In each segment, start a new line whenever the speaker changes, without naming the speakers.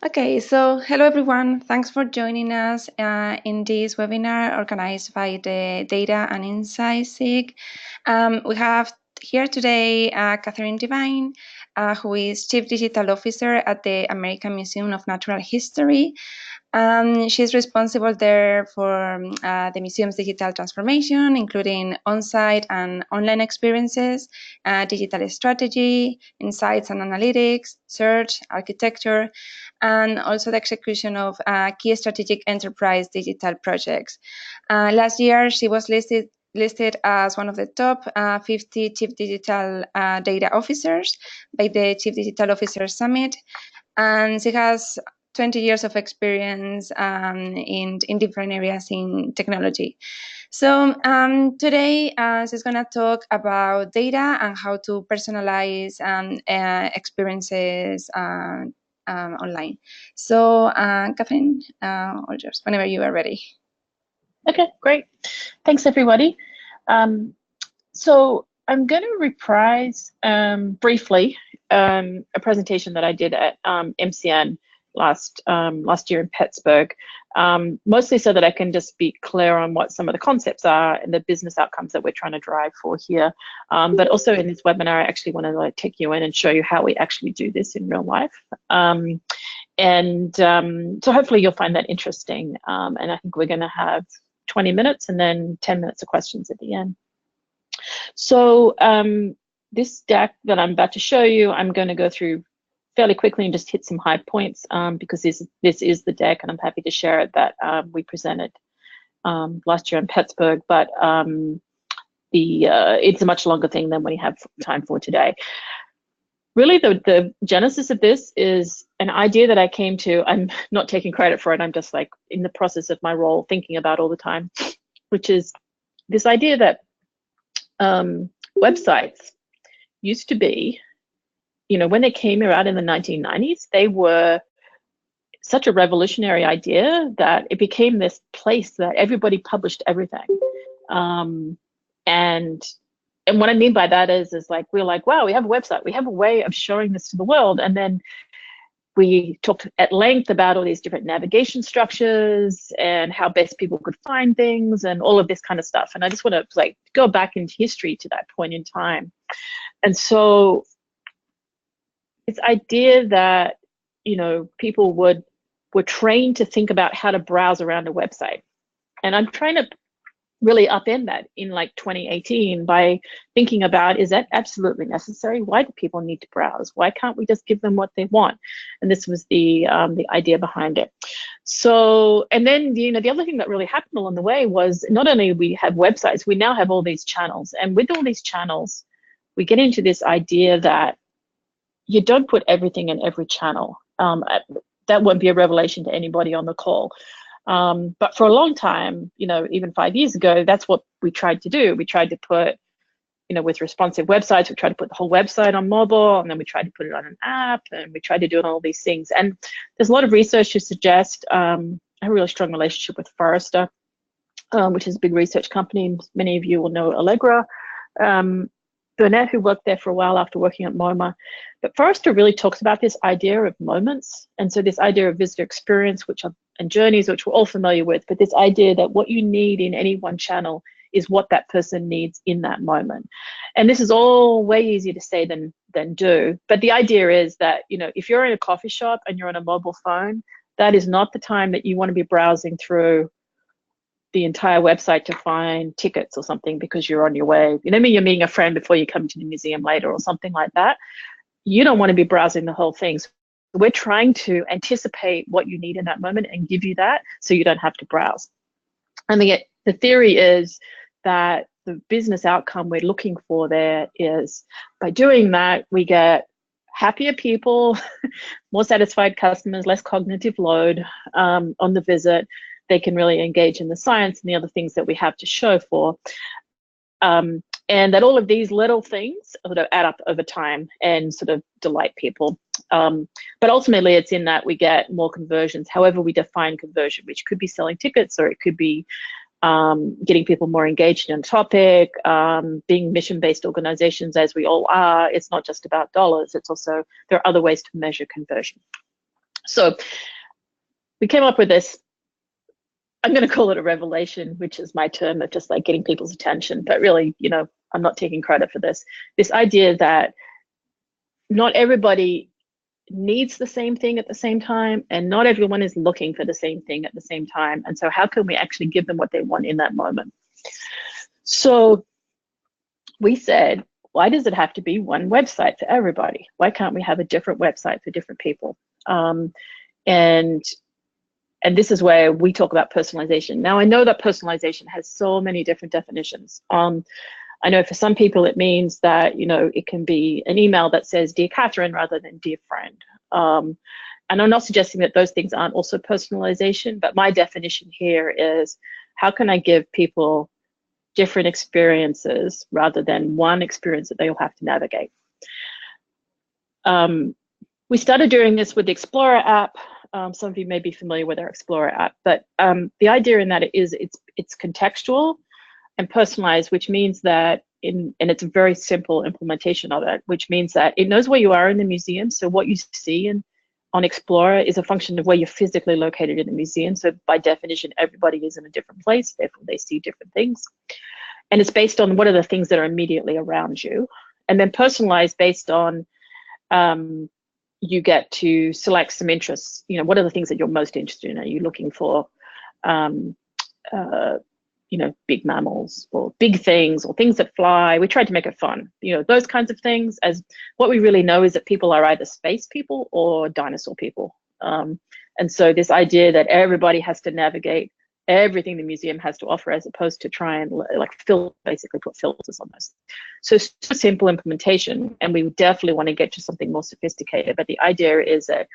Okay, so hello everyone. Thanks for joining us in this webinar organized by the Data and Insights SIG. We have here today Catherine Devine, who is Chief Digital Officer at the American Museum of Natural History. She's responsible there for the museum's digital transformation, including on-site and online experiences, digital strategy, insights and analytics, search, architecture, and also the execution of key strategic enterprise digital projects. Last year, she was listed as one of the top 50 Chief Digital Data Officers by the Chief Digital Officers Summit, and she has 20 years of experience in different areas in technology. So today, she's going to talk about data and how to personalize experiences online. So, Catherine, all yours, whenever you are ready.
Okay, great. Thanks, everybody. So I'm going to reprise briefly a presentation that I did at MCN last year in Pittsburgh, mostly so that I can just be clear on what some of the concepts are and the business outcomes that we're trying to drive for here. But also in this webinar, I actually want to take you in and show you how we actually do this in real life. So hopefully you'll find that interesting. And I think we're going to have 20 minutes and then 10 minutes of questions at the end. So this deck that I'm about to show you, I'm going to go through fairly quickly and just hit some high points because this is the deck, and I'm happy to share it that we presented last year in Pittsburgh, but it's a much longer thing than we have time for today. Really, the genesis of this is an idea that I came to. I'm not taking credit for it. I'm just like in the process of my role thinking about all the time, which is this idea that websites used to be, when they came out in the 1990s, they were such a revolutionary idea that it became this place that everybody published everything. And what I mean by that is like, we're like, wow, we have a website. We have a way of showing this to the world. And then we talked at length about all these different navigation structures and how best people could find things and all of this kind of stuff. And I just want to go back into history to that point in time. And so this idea that, people were trained to think about how to browse around a website. And I'm trying to really upend that in 2018 by thinking about, is that absolutely necessary? Why do people need to browse? Why can't we just give them what they want? And this was the idea behind it. So, and then the other thing that really happened along the way was not only we have websites, we now have all these channels, and with all these channels, we get into this idea that you don't put everything in every channel. That won't be a revelation to anybody on the call. But for a long time, even 5 years ago, that's what we tried to do. We tried to put, with responsive websites, we tried to put the whole website on mobile, and then we tried to put it on an app, and we tried to do all these things. And there's a lot of research to suggest, I have a really strong relationship with Forrester, which is a big research company. Many of you will know Allegra. Burnett, who worked there for a while after working at MoMA. But Forrester really talks about this idea of moments. And so this idea of visitor experience, and journeys, which we're all familiar with, but this idea that what you need in any one channel is what that person needs in that moment. And this is all way easier to say than do. But the idea is that, if you're in a coffee shop and you're on a mobile phone, that is not the time that you want to be browsing through the entire website to find tickets or something because you're on your way. You're meeting a friend before you come to the museum later or something like that. You don't want to be browsing the whole thing. So we're trying to anticipate what you need in that moment and give you that so you don't have to browse. And the theory is that the business outcome we're looking for there is by doing that, we get happier people, more satisfied customers, less cognitive load on the visit. They can really engage in the science and the other things that we have to show for. And that all of these little things sort of add up over time and sort of delight people. But ultimately, it's in that we get more conversions, however we define conversion, which could be selling tickets, or it could be getting people more engaged in a topic, being mission-based organizations as we all are. It's not just about dollars. It's also, there are other ways to measure conversion. So we came up with this, I'm going to call it a revelation, which is my term of just like getting people's attention. But really, you know, I'm not taking credit for this. This idea that not everybody needs the same thing at the same time, and not everyone is looking for the same thing at the same time. And so how can we actually give them what they want in that moment? So we said, why does it have to be one website for everybody? Why can't we have a different website for different people? And this is where we talk about personalization. Now, I know that personalization has so many different definitions. I know for some people it means that, you know, it can be an email that says Dear Catherine rather than Dear Friend. And I'm not suggesting that those things aren't also personalization, but my definition here is how can I give people different experiences rather than one experience that they'll have to navigate. We started doing this with the Explorer app. Some of you may be familiar with our Explorer app, but the idea in that it's contextual and personalized, which means that and it's a very simple implementation of it, which means that it knows where you are in the museum. So what you see on Explorer is a function of where you're physically located in the museum. So by definition, everybody is in a different place, therefore they see different things. And it's based on what are the things that are immediately around you. And then personalized based on, you get to select some interests. You know, what are the things that you're most interested in? Are you looking for, you know, big mammals or big things or things that fly? We tried to make it fun, you know, those kinds of things. As what we really know is that people are either space people or dinosaur people. And so this idea that everybody has to navigate everything the museum has to offer, as opposed to try and like basically put filters on this. So it's a simple implementation, and we definitely want to get to something more sophisticated. But the idea is that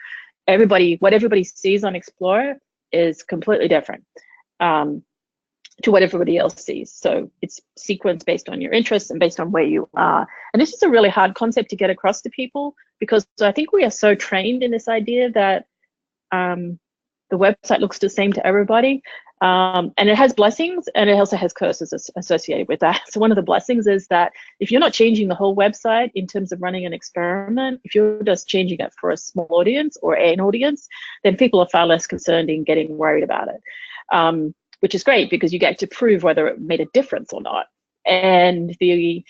what everybody sees on Explorer is completely different to what everybody else sees. So it's sequenced based on your interests and based on where you are. And this is a really hard concept to get across to people, because I think we are so trained in this idea that the website looks the same to everybody. And it has blessings, and it also has curses associated with that. So one of the blessings is that if you're not changing the whole website in terms of running an experiment, if you're just changing it for a small audience or an audience, then people are far less concerned in getting worried about it, which is great because you get to prove whether it made a difference or not. And the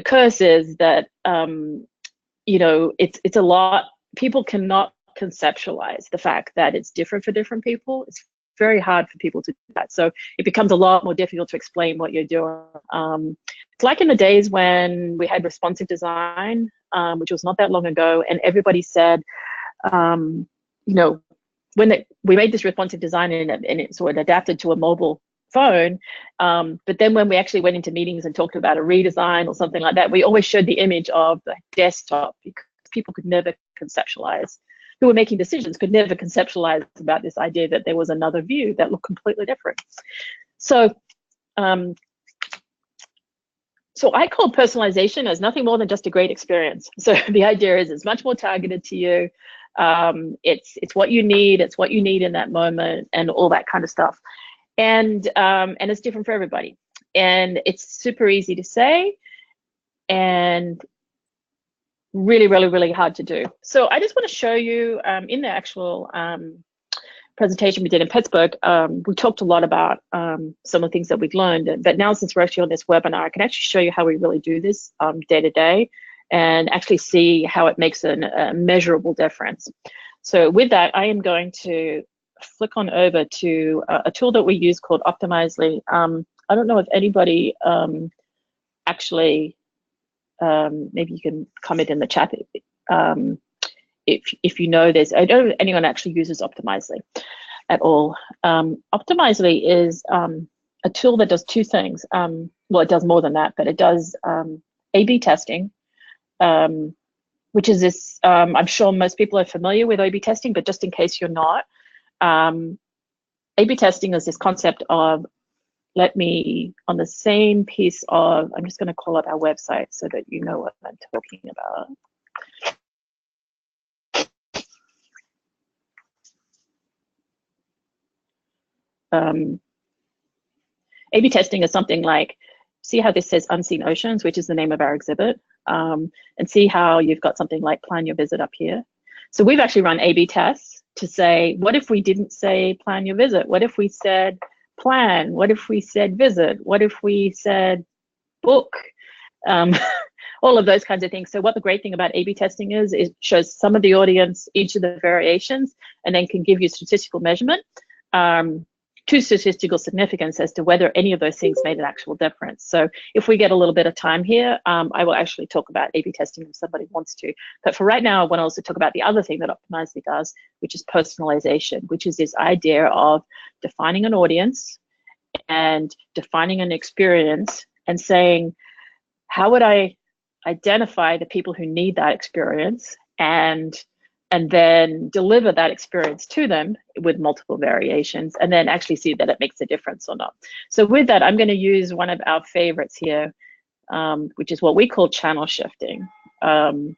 curse is that, you know, it's a lot. People cannot conceptualize the fact that it's different for different people. It's very hard for people to do that. So it becomes a lot more difficult to explain what you're doing. It's like in the days when we had responsive design, which was not that long ago, and everybody said, you know, when we made this responsive design and it sort of adapted to a mobile phone, but then when we actually went into meetings and talked about a redesign or something like that, we always showed the image of the desktop, because people could never conceptualize, who were making decisions could never conceptualize about this idea that there was another view that looked completely different. So, so I call personalization as nothing more than just a great experience. So the idea is it's much more targeted to you. It's what you need. It's what you need in that moment, and all that kind of stuff. And it's different for everybody. And it's super easy to say, and really, really, really hard to do. So I just want to show you in the actual presentation we did in Pittsburgh, we talked a lot about some of the things that we've learned. But now, since we're actually on this webinar, I can actually show you how we really do this day to day, and actually see how it makes a measurable difference. So with that, I am going to flick on over to a tool that we use called Optimizely. I don't know if anybody actually, maybe you can comment in the chat if you know this. I don't know if anyone actually uses Optimizely at all. Optimizely is a tool that does two things. Well, it does more than that, but it does A/B testing, which is this, I'm sure most people are familiar with A/B testing, but just in case you're not, A/B testing is this concept of, let me, on the same piece of, I'm just going to call up our website so that you know what I'm talking about. A/B testing is something like, see how this says Unseen Oceans, which is the name of our exhibit, and see how you've got something like Plan Your Visit up here. So we've actually run A/B tests to say, what if we didn't say plan your visit? What if we said plan? What if we said visit? What if we said book? All of those kinds of things. So what the great thing about A/B testing is, it shows some of the audience, each of the variations, and then can give you statistical measurement to statistical significance as to whether any of those things made an actual difference. So if we get a little bit of time here, I will actually talk about A/B testing if somebody wants to. But for right now, I want to also talk about the other thing that Optimizely does, which is personalization, which is this idea of defining an audience and defining an experience and saying, how would I identify the people who need that experience and then deliver that experience to them with multiple variations, and then actually see that it makes a difference or not. So with that, I'm going to use one of our favorites here, which is what we call channel shifting. And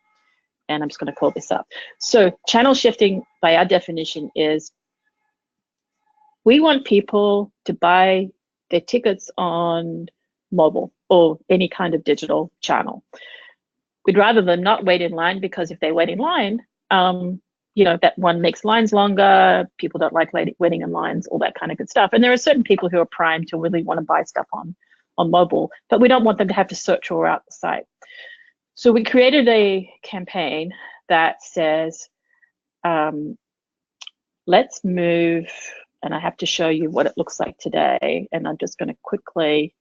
I'm just going to call this up. So channel shifting, by our definition, is we want people to buy their tickets on mobile or any kind of digital channel. We'd rather them not wait in line, because if they wait in line, you know, that one makes lines longer, people don't like waiting in lines, all that kind of good stuff. And there are certain people who are primed to really want to buy stuff on mobile, but we don't want them to have to search all out the site. So we created a campaign that says, let's move, and I have to show you what it looks like today, and I'm just going to quickly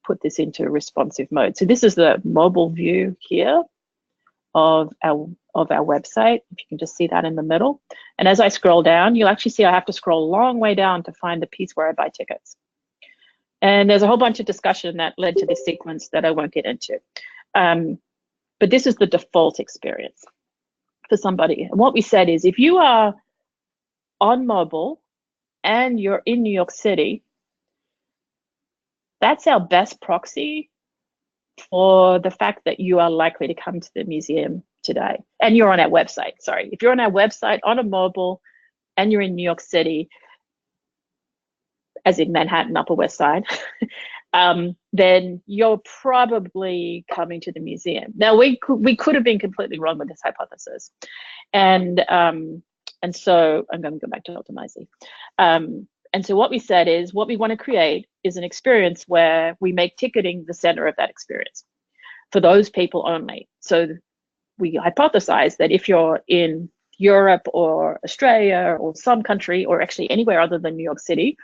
put this into responsive mode. So this is the mobile view here of our website. If you can just see that in the middle. And as I scroll down, you'll actually see I have to scroll a long way down to find the piece where I buy tickets. And there's a whole bunch of discussion that led to this sequence that I won't get into. But this is the default experience for somebody. And what we said is, if you are on mobile and you're in New York City, that's our best proxy for the fact that you are likely to come to the museum today. And you're on our website, sorry. If you're on our website on a mobile and you're in New York City, as in Manhattan, Upper West Side, then you're probably coming to the museum. Now, we could have been completely wrong with this hypothesis. And so I'm going to go back to Optimizely. And so what we said is, what we want to create is an experience where we make ticketing the center of that experience for those people only. So we hypothesize that if you're in Europe or Australia or some country, or actually anywhere other than New York City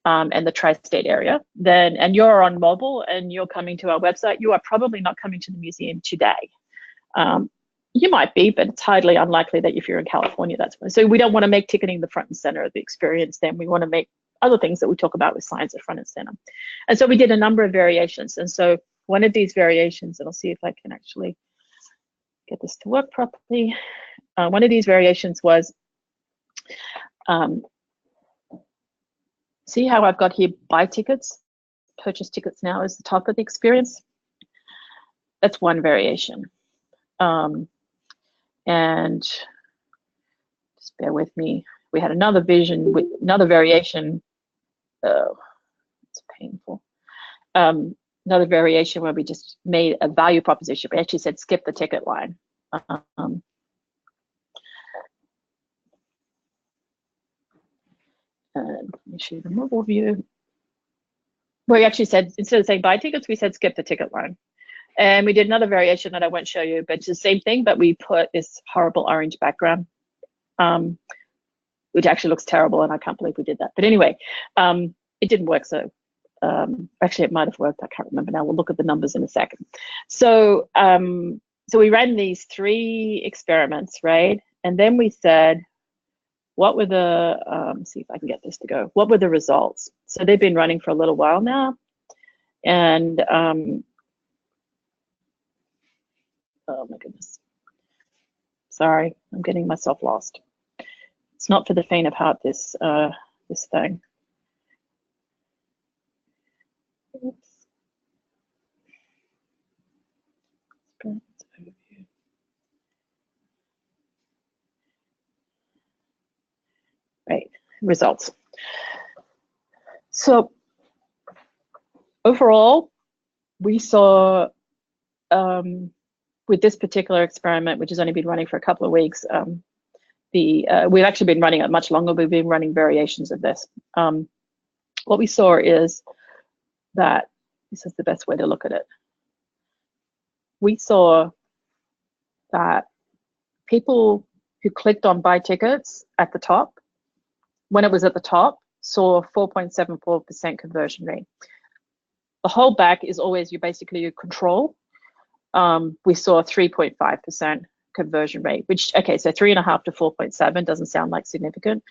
and the tri-state area, then, and you're on mobile and you're coming to our website, you are probably not coming to the museum today. You might be, but it's highly unlikely that if you're in California, that's when. So we don't want to make ticketing the front and center of the experience. Then we want to make other things that we talk about with science at front and center. And so we did a number of variations. And so one of these variations, and I'll see if I can actually get this to work properly. One of these variations was, see how I've got here buy tickets, purchase tickets now is the top of the experience. That's one variation. And just bear with me. We had another vision with another variation. Oh, it's painful. Another variation where we just made a value proposition. We actually said skip the ticket line. And let me show you the mobile view. We actually said, instead of saying buy tickets, we said skip the ticket line. And we did another variation that I won't show you, but it's the same thing, but we put this horrible orange background, which actually looks terrible, and I can't believe we did that. But anyway, it didn't work, so actually it might have worked, I can't remember now. We'll look at the numbers in a second. So, so we ran these 3 experiments, right? And then we said, what were the, see if I can get this to go. What were the results? So they've been running for a little while now. And, oh my goodness. Sorry, I'm getting myself lost. It's not for the faint of heart, this this thing. Oops. Right, results. So overall, we saw with this particular experiment, which has only been running for a couple of weeks, we've actually been running it much longer. We've been running variations of this. What we saw is that, this is the best way to look at it. We saw that people who clicked on buy tickets at the top, when it was at the top, saw 4.74% conversion rate. The whole back is always your control. We saw 3.5% conversion rate, which, okay, so 3.5 to 4.7 doesn't sound like significant.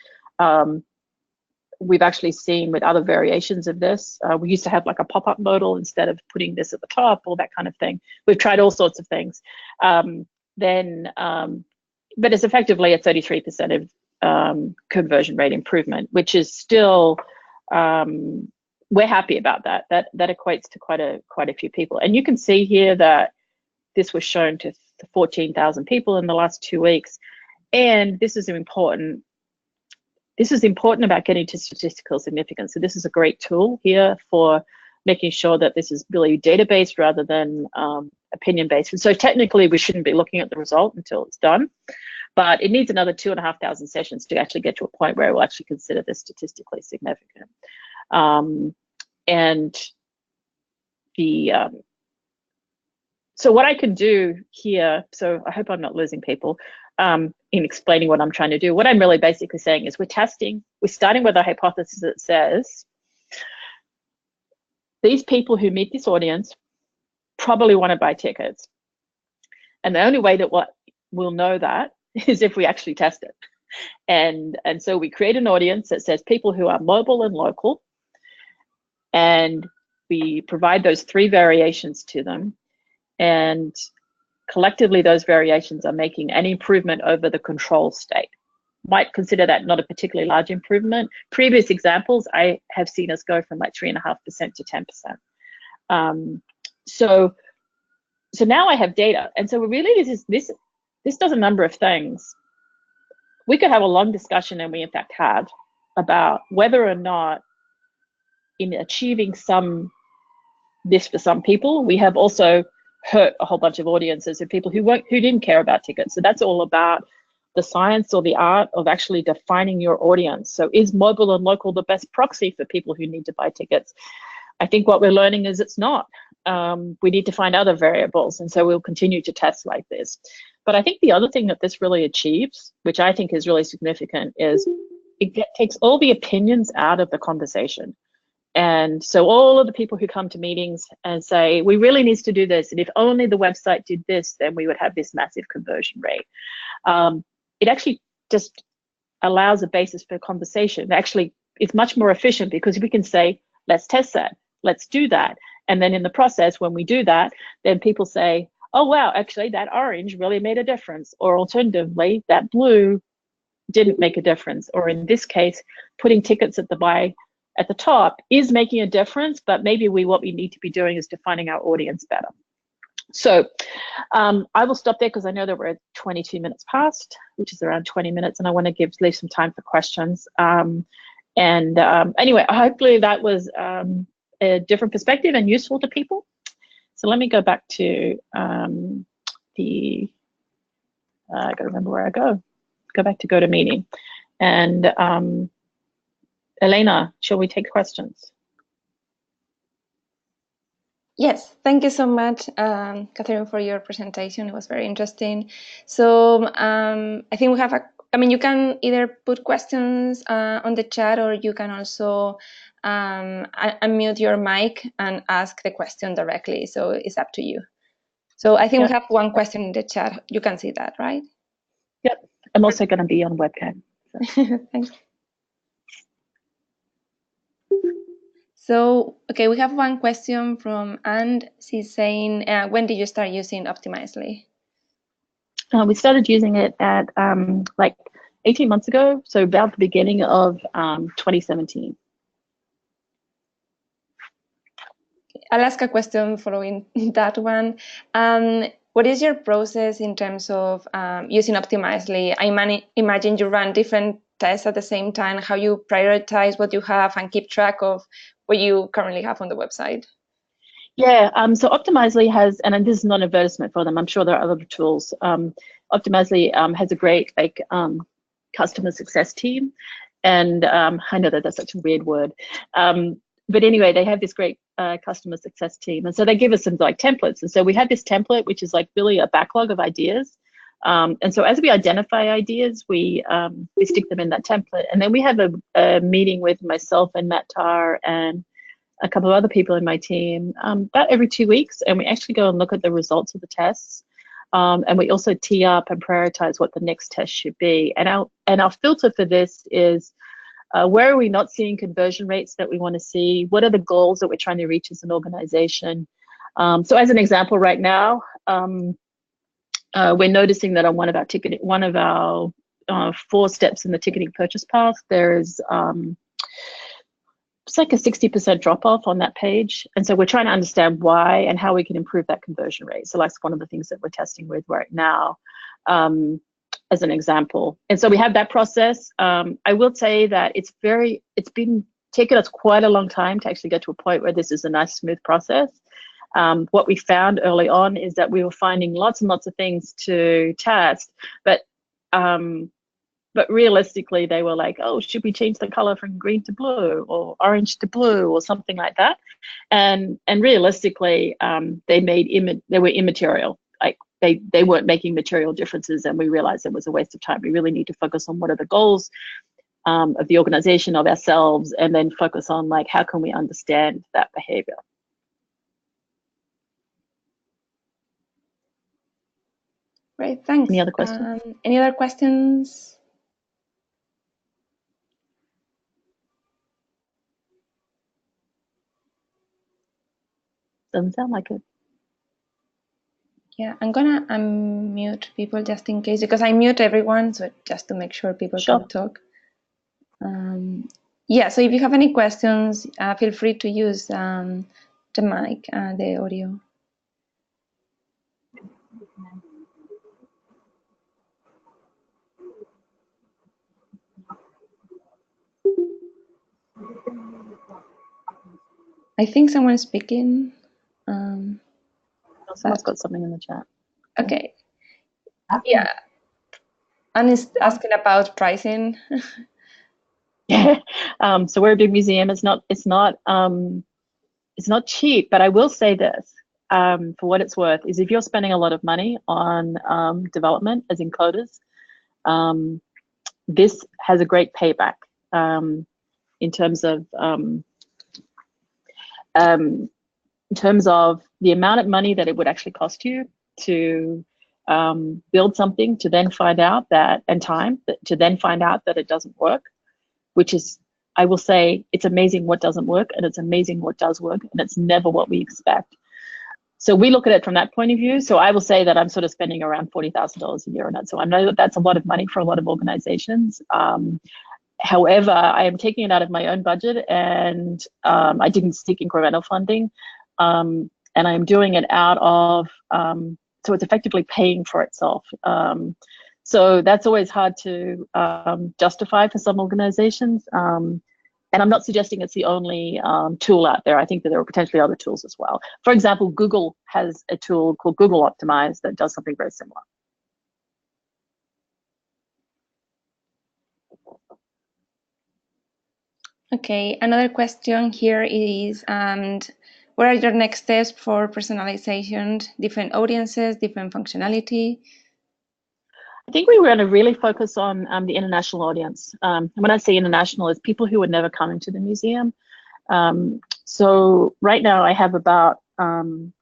We've actually seen with other variations of this, we used to have like a pop-up modal instead of putting this at the top, all that kind of thing. We've tried all sorts of things. But it's effectively a 33% of conversion rate improvement, which is still, we're happy about that. That equates to quite a few people. And you can see here that this was shown to 14,000 people in the last 2 weeks. And this is important. This is important about getting to statistical significance. So this is a great tool here for making sure that this is really data-based rather than opinion-based. And so technically, we shouldn't be looking at the result until it's done. But it needs another 2,500 sessions to actually get to a point where it will actually consider this statistically significant. So what I can do here, so I hope I'm not losing people in explaining what I'm trying to do. What I'm really basically saying is we're starting with a hypothesis that says these people who meet this audience probably want to buy tickets. And the only way that we'll know that is if we actually test it. And so we create an audience that says people who are mobile and local, and we provide those 3 variations to them. And collectively, those variations are making an improvement over the control state. Might consider that not a particularly large improvement. Previous examples, I have seen us go from like 3.5% to 10%. So now I have data, and so really this does a number of things. We could have a long discussion, and we in fact have, about whether or not in achieving this for some people, we have also hurt a whole bunch of audiences of people who didn't care about tickets. So that's all about the science or the art of actually defining your audience. So is mobile and local the best proxy for people who need to buy tickets? I think what we're learning is it's not. We need to find other variables, and so we'll continue to test like this. But I think the other thing that this really achieves, which I think is really significant, is it takes all the opinions out of the conversation. And so all of the people who come to meetings and say, we really need to do this, and if only the website did this, then we would have this massive conversion rate. It actually just allows a basis for conversation. Actually, it's much more efficient because we can say, let's test that, let's do that. And then in the process, when we do that, then people say, oh, wow, actually that orange really made a difference. Or alternatively, that blue didn't make a difference. Or in this case, putting tickets at the top is making a difference, but maybe what we need to be doing is defining our audience better. So I will stop there because I know that we're at 22 minutes past, which is around 20 minutes, and I want to leave some time for questions. Anyway, hopefully that was a different perspective and useful to people. So let me go back to I gotta remember where I go. Go back to GoToMeeting. And Elena, shall we take questions?
Yes, thank you so much, Catherine, for your presentation. It was very interesting. So I think we have you can either put questions on the chat, or you can also unmute your mic and ask the question directly. So it's up to you. So I think we have one question in the chat. You can see that, right?
Yep. I'm also going to be on webcam.
So. Thanks. So, okay, we have one question from Anne. She's saying, when did you start using Optimizely?
We started using it at like 18 months ago, so about the beginning of 2017.
I'll ask a question following that one. What is your process in terms of using Optimizely? I imagine you run different tests at the same time, how you prioritize what you have and keep track of what you currently have on the website.
Yeah, so Optimizely has, and this is not an advertisement for them, I'm sure there are other tools. Optimizely has a great customer success team. And I know that that's such a weird word. But anyway, they have this great customer success team. And so they give us some like templates. And so we have this template, which is like really a backlog of ideas. And so as we identify ideas, we stick them in that template. And then we have a meeting with myself and Matt Tarr and a couple of other people in my team about every 2 weeks. And we actually go and look at the results of the tests. And we also tee up and prioritize what the next test should be. And our filter for this is, where are we not seeing conversion rates that we want to see? What are the goals that we're trying to reach as an organization? So as an example right now, we're noticing that on one of our 4 steps in the ticketing purchase path, there is it's like a 60% drop off on that page. And so we're trying to understand why and how we can improve that conversion rate. So that's one of the things that we're testing with right now, as an example. And so we have that process. I will say that it's been taking us quite a long time to actually get to a point where this is a nice, smooth process. What we found early on is that we were finding lots and lots of things to test, but realistically, they were like, oh, should we change the color from green to blue or orange to blue or something like that? And realistically, they were immaterial. Like they weren't making material differences, and we realized it was a waste of time. We really need to focus on what are the goals of the organization, of ourselves, and then focus on like how can we understand that behavior.
Great, thanks.
Any other questions?
Any other questions?
Doesn't sound like it.
Yeah, I'm gonna unmute people just in case, because I mute everyone, so just to make sure people can talk. Yeah, so if you have any questions, feel free to use the mic, the audio. I think someone's speaking.
Someone's got something in the chat.
Okay. Yeah. Anne is asking about pricing.
Yeah. So we're a big museum. It's not cheap, but I will say this, for what it's worth, is if you're spending a lot of money on development as encoders, this has a great payback in terms of the amount of money that it would actually cost you to build something, to then find out that, and time to then find out that it doesn't work, which is, I will say, it's amazing what doesn't work, and it's amazing what does work, and it's never what we expect. So we look at it from that point of view. So I will say that I'm sort of spending around $40,000 a year on it. So I know that that's a lot of money for a lot of organizations. However, I am taking it out of my own budget, and I didn't seek incremental funding. And I'm doing it out of, so it's effectively paying for itself. So that's always hard to justify for some organizations. And I'm not suggesting it's the only tool out there. I think that there are potentially other tools as well. For example, Google has a tool called Google Optimize that does something very similar.
Okay, another question here is, what are your next steps for personalization, different audiences, different functionality?
I think we were going to really focus on the international audience. When I say international, it's people who would never come into the museum. So right now I have we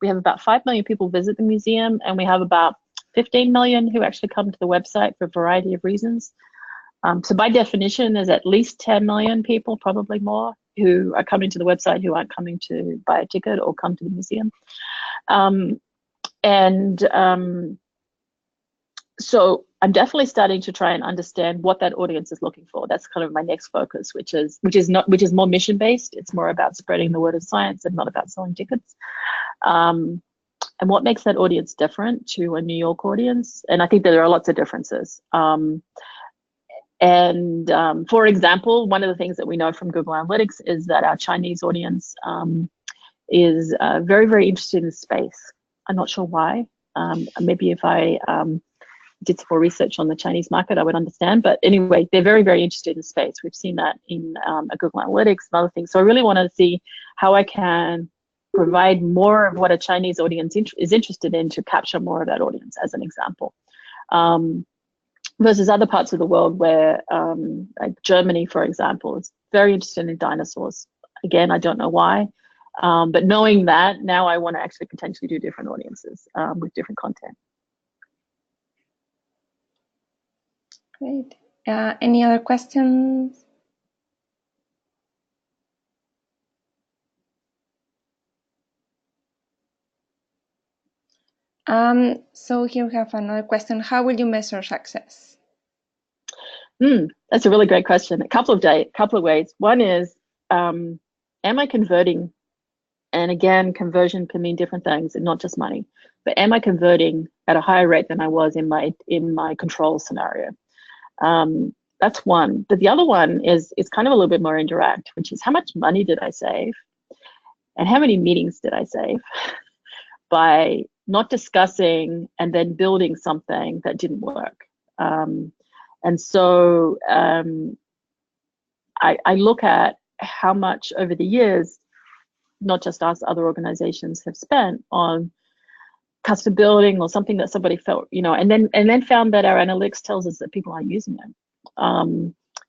have about 5 million people visit the museum, and we have about 15 million who actually come to the website for a variety of reasons. So by definition, there's at least 10 million people, probably more, who are coming to the website who aren't coming to buy a ticket or come to the museum. So I'm definitely starting to try and understand what that audience is looking for. That's kind of my next focus, which is more mission based. It's more about spreading the word of science and not about selling tickets. And what makes that audience different to a New York audience? And I think that there are lots of differences. For example, one of the things that we know from Google Analytics is that our Chinese audience is very, very interested in space. I'm not sure why. Maybe if I did some more research on the Chinese market, I would understand. But anyway, they're very, very interested in space. We've seen that in Google Analytics and other things. So I really want to see how I can provide more of what a Chinese audience is interested in to capture more of that audience, as an example. Versus other parts of the world where, like Germany, for example, is very interested in dinosaurs. Again, I don't know why. But knowing that, now I want to actually potentially do different audiences with different content.
Great. Any other questions? So here we have another question. How will you measure success?
That's a really great question. A couple of ways. One is, am I converting? And again, conversion can mean different things, and not just money. But am I converting at a higher rate than I was in my control scenario? That's one. But the other one is kind of a little bit more indirect, which is how much money did I save, and how many meetings did I save by not discussing and then building something that didn't work. And so I look at how much over the years, not just us, other organizations have spent on custom building or something that somebody felt, and then found that our analytics tells us that people aren't using it.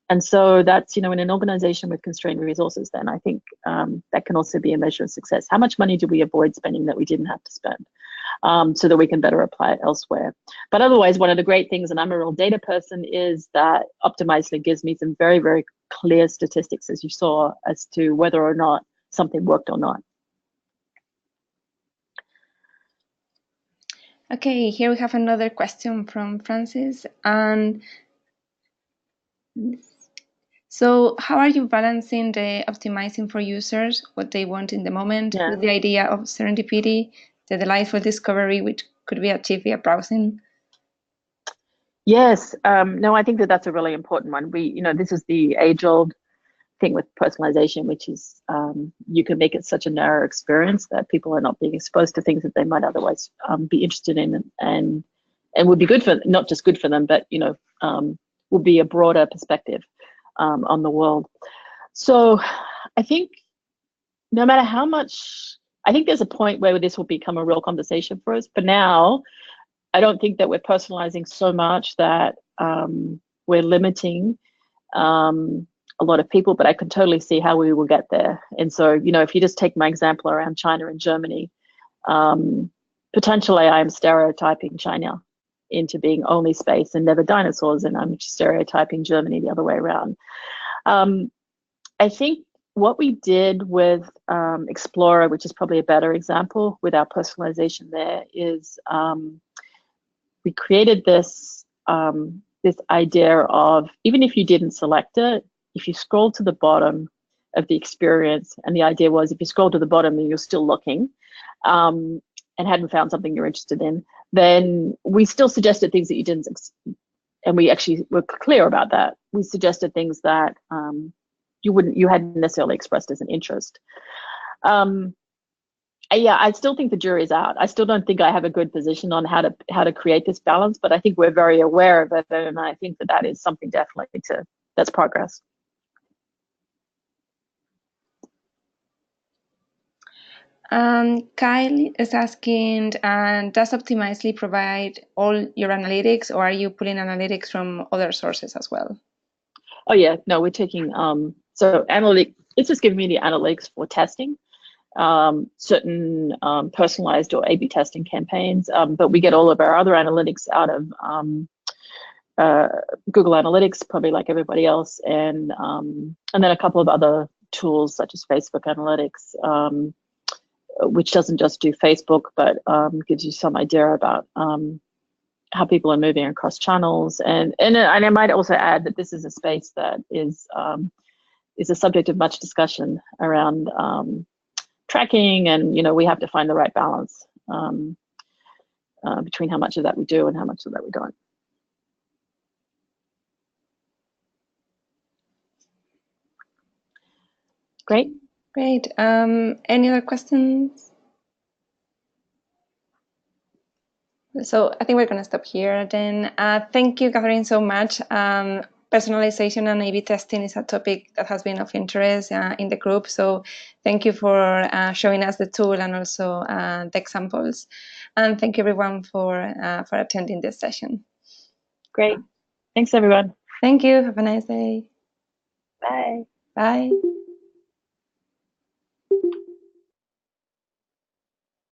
And so that's, in an organization with constrained resources, then I think that can also be a measure of success. How much money do we avoid spending that we didn't have to spend? So that we can better apply it elsewhere. But otherwise, one of the great things, and I'm a real data person, is that Optimizely gives me some very, very clear statistics, as you saw, as to whether or not something worked or not.
Okay, here we have another question from Francis. And so how are you balancing the optimizing for users, what they want in the moment, with the idea of serendipity, the delightful discovery, which could be achieved via browsing?
Yes, no, I think that that's a really important one. This is the age-old thing with personalization, which is you can make it such a narrow experience that people are not being exposed to things that they might otherwise be interested in, and would be good for, not just good for them, but would be a broader perspective on the world. So I think no matter how much, I think there's a point where this will become a real conversation for us. For now, I don't think that we're personalizing so much that we're limiting a lot of people, but I can totally see how we will get there. And so, if you just take my example around China and Germany, potentially I am stereotyping China into being only space and never dinosaurs, and I'm stereotyping Germany the other way around. I think what we did with Explorer, which is probably a better example with our personalization there, is we created this idea of, even if you didn't select it, if you scroll to the bottom of the experience, and the idea was if you scroll to the bottom and you're still looking and hadn't found something you're interested in, then we still suggested things that you didn't, and we actually were clear about that. We suggested things that you hadn't necessarily expressed as an interest. Yeah, I still think the jury's out. I still don't think I have a good position on how to create this balance, but I think we're very aware of it, and I think that is something definitely that's progress.
Kyle is asking, does Optimizely provide all your analytics, or are you pulling analytics from other sources as well?
Oh yeah, no, we're taking so analytics. It's just giving me the analytics for testing certain personalized or A/B testing campaigns, but we get all of our other analytics out of Google Analytics, probably like everybody else, and then a couple of other tools such as Facebook Analytics, which doesn't just do Facebook, but gives you some idea about how people are moving across channels. And I might also add that this is a space that is a subject of much discussion around tracking, and we have to find the right balance between how much of that we do and how much of that we don't. Great.
Any other questions? So I think we're going to stop here then. Thank you, Catherine, so much. Personalization and A/B testing is a topic that has been of interest in the group. So thank you for showing us the tool and also the examples. And thank you, everyone, for attending this session.
Great. Thanks, everyone.
Thank you. Have a nice day.
Bye.
Bye.